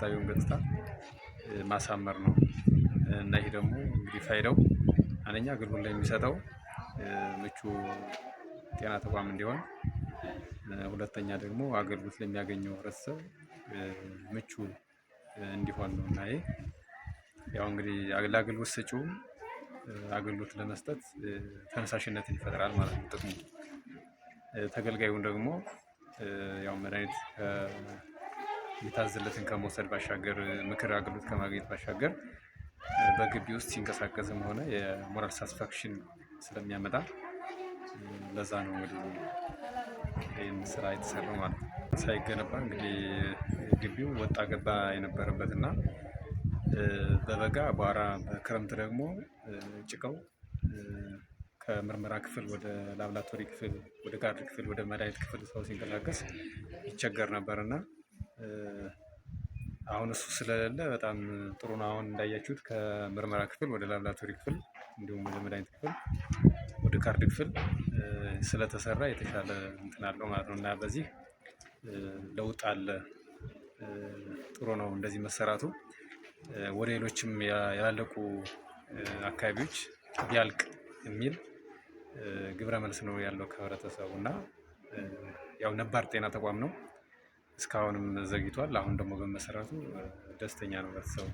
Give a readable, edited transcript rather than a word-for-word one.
መሰረታዊውን ገጽታ ማሳመር ነው እና ይሄ ደግሞ እንግዲህ ፋይዳው አንደኛ አገልግሎት ላይ የሚሰጠው ምቹ ጤና ተቋም እንዲሆን፣ ሁለተኛ ደግሞ አገልግሎት ለሚያገኘው ህብረተሰብ ምቹ እንዲሆን ነው እና ይሄ ያው እንግዲህ ለአገልግሎት ሰጪውም አገልግሎት ለመስጠት ተነሳሽነትን ይፈጥራል ማለት ነው ጥቅሙ። ተገልጋዩን ደግሞ ያው መድኃኒት የታዘዘለትን ከመውሰድ ባሻገር ምክር አገልግሎት ከማግኘት ባሻገር በግቢ ውስጥ ሲንቀሳቀስም ሆነ የሞራል ሳቲስፋክሽን ስለሚያመጣ ለዛ ነው እንግዲህ ይህን ስራ የተሰራው ማለት ነው። ሳይገነባ እንግዲህ ግቢው ወጣ ገባ የነበረበት እና በበጋ አቧራ በክረምት ደግሞ ጭቃው ከምርመራ ክፍል ወደ ላብራቶሪ ክፍል፣ ወደ ጋርድ ክፍል፣ ወደ መድኃኒት ክፍል ሰው ሲንቀሳቀስ ይቸገር ነበር እና አሁን እሱ ስለሌለ በጣም ጥሩ ነው። አሁን እንዳያችሁት ከምርመራ ክፍል ወደ ላብራቶሪ ክፍል እንዲሁም ወደ መድኃኒት ክፍል፣ ወደ ካርድ ክፍል ስለተሰራ የተሻለ እንትን አለው ማለት ነው እና በዚህ ለውጥ አለ። ጥሩ ነው እንደዚህ መሰራቱ። ወደ ሌሎችም ያላለቁ አካባቢዎች ቢያልቅ የሚል ግብረ መልስ ነው ያለው ከህብረተሰቡ እና ያው ነባር ጤና ተቋም ነው። እስካሁንም ዘግይቷል። አሁን ደግሞ በመሰረቱ ደስተኛ ነው ህብረተሰቡ።